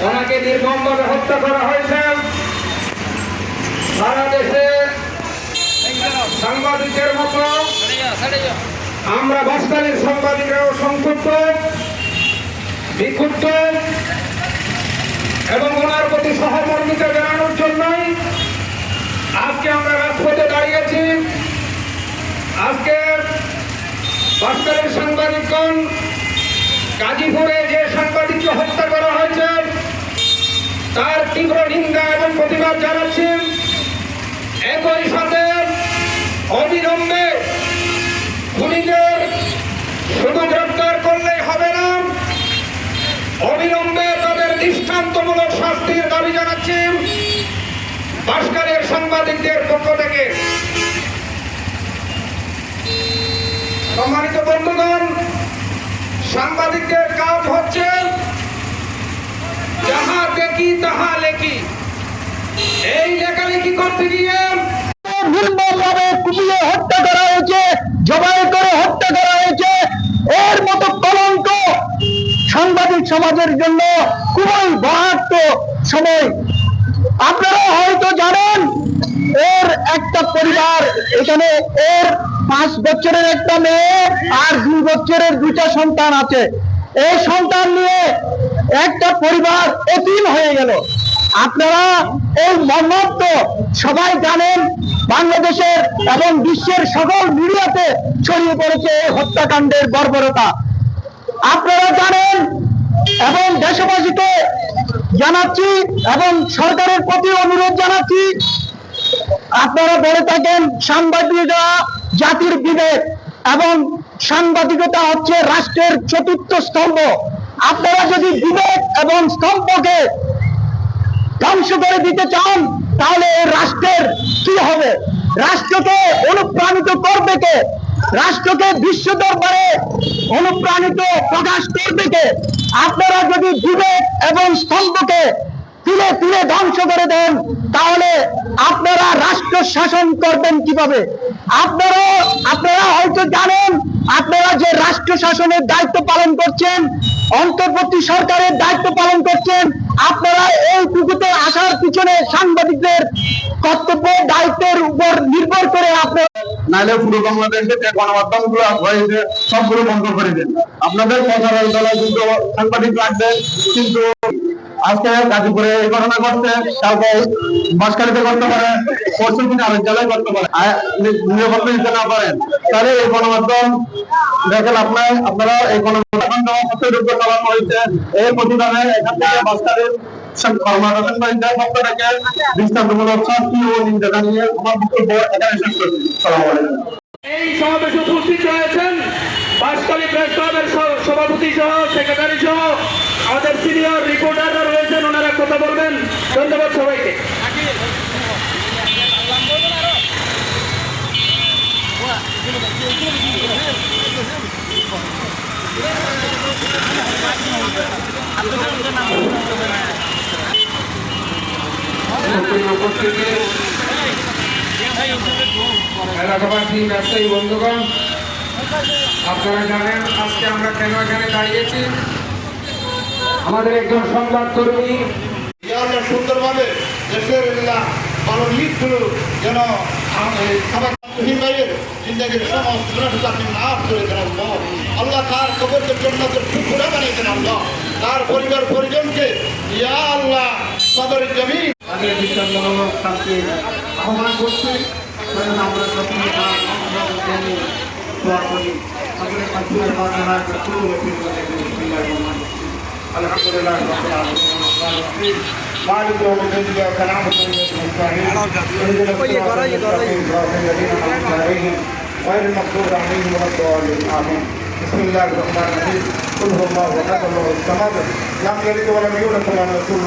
ওনাকে নির্মমভাবে হত্যা করা হয়েছে। সারা দেশে সাংবাদিকদের মতো আমরা বাসকালীন সাংবাদিকরাও সংক্ষুব্ধ, বিক্ষুব্ধ এবং ওনার প্রতি সহমর্মিতা জানানোর জন্যই আজকে আমরা রাজপথে দাঁড়িয়েছি। আজকে বাসকালীন সাংবাদিকগণ গাজীপুরে যে সাংবাদিককে হত্যা করা হয়েছে তার তীব্র নিন্দা এবং প্রতিবাদ জানাচ্ছি। একই সাথে অবিলম্বে খুনিদের শুধু গ্রেপ্তার করলেই হবে না, অবিলম্বে তাদের দৃষ্টান্তমূলক শাস্তির দাবি জানাচ্ছি বাসকালের সাংবাদিকদের পক্ষ থেকে। সম্মানিত বন্ধুগণ, সাংবাদিকদের কাজ হচ্ছে যাহা দেখি তাহা লেখি। এই লেখালেখি করতে গিয়ে নির্মমভাবে কুপিয়ে হত্যা করা হয়েছে, জবাই করে হত্যা করা হয়েছে। এর মতো কলঙ্ক সাংবাদিক সমাজের জন্য খুবই মারাত্মক সময়। আপনারা হয়তো জানেন এর একটা পরিবার, এখানে এর 5 বছরের একটা মেয়ে আর 2 বছরের 2টা সন্তান আছে। এই সন্তান নিয়ে একটা পরিবার এতিম হয়ে গেল। আপনারা এই মর্মার্থ সবাই জানেন, বাংলাদেশের এবং বিশ্বের সকল মিডিয়াতে ছড়িয়ে পড়েছে এই হত্যাকাণ্ডের বর্বরতা। আপনারা জানেন এবং দেশবাসীকে জানাচ্ছি এবং সরকারের প্রতি অনুরোধ জানাচ্ছি, আপনারা বলে থাকেন সাংবাদিকতা জাতির বিবেক এবং সাংবাদিকতা হচ্ছে রাষ্ট্রের 4র্থ স্তম্ভ। আপনারা যদি বিবেক এবং স্তম্ভকে ধ্বংস করে দিতে চান তাহলে রাষ্ট্রের কি হবে? রাষ্ট্রকে অনুপ্রাণিত করবে কে? রাষ্ট্রকে বিশ্ব দরবারে অনুপ্রাণিত প্রকাশ করবে কে? আপনারা যদি বিবেক এবং স্তম্ভকে তুলে তুলে ধ্বংস করে দেন তাহলে আপনারা রাষ্ট্র শাসন করবেন কিভাবে? আপনারা হয়তো জানেন, আপনারা যে রাষ্ট্র শাসনের দায়িত্ব পালন করছেন, অন্তর্বর্তী সরকারের দায়িত্ব পালন করছেন, আপনারা এইটুকুতে আসার পিছনে সাংবাদিকদের কর্তব্য দায়িত্বের উপর নির্ভর করে আপনারা নাইলে পুরো বাংলাদেশে যে গণমাধ্যম গুলো হয়েছে সবগুলো বন্ধ করে দেন। আপনাদের কথার দলে কিন্তু সাংবাদিক লাগবে, কিন্তু আজকে গাজীপুরে এই ঘটনা ঘটছে, কালকে বাঁশখালীতে করতে পারে, পরশু দিন আরেক জেলায় করতে পারে, নিরাপত্তা দিতে না পারেন, তাহলে এই গণমাধ্যম দেখেন আপনারা এই গণমাধ্যম চালানো হয়েছে। এই প্রতিবাদে এখান থেকে বাঁশখালীর দৃষ্টান্তমূলক শাস্তি ও নিন্দা জানিয়ে আমার বক্তব্য এখানে শেষ করছি। আসসালামু আলাইকুম। এই সমাবেশে উপস্থিত রয়েছেন বাঁশখালী প্রেস ক্লাবের সভাপতি সহ সেক্রেটারি সহ আমাদের সিনিয়র রিপোর্টাররা রয়েছেন, ওনারা কথা বলবেন। ধন্যবাদ সবাইকে। এলাকাবাসী, ব্যবসায়ী বন্ধুগণ, আপনারা জানেন আজকে আমরা কেন এখানে দাঁড়িয়েছি। আমাদের একজন সংবাদকর্মী সুন্দরভাবে দেশের মানবীগুলো যেন জিন্দগির সমস্ত আপনি মাফ করে দেন আল্লাহ। তার কবরকে জান্নাতের টুকরা বানিয়ে দেন আল্লাহ। তার পরিবার পরিজনকে ইয়া আল্লাহ সদর জমিন শান্তি আহ্বান করছে। আমরা প্রথমে দোয়া করি আমাদের কাছে الحمد لله رب العالمين والرحمن الرحيم مالك يوم الدين اياك نعبد واياك نستعين اهدنا الصراط المستقيم صراط الذين انعمت عليهم غير المغضوب عليهم ولا الضالين امين. بسم الله الرحمن الرحيم قل هو الله احد الله الصمد لم يلد ولم يولد ولم يكن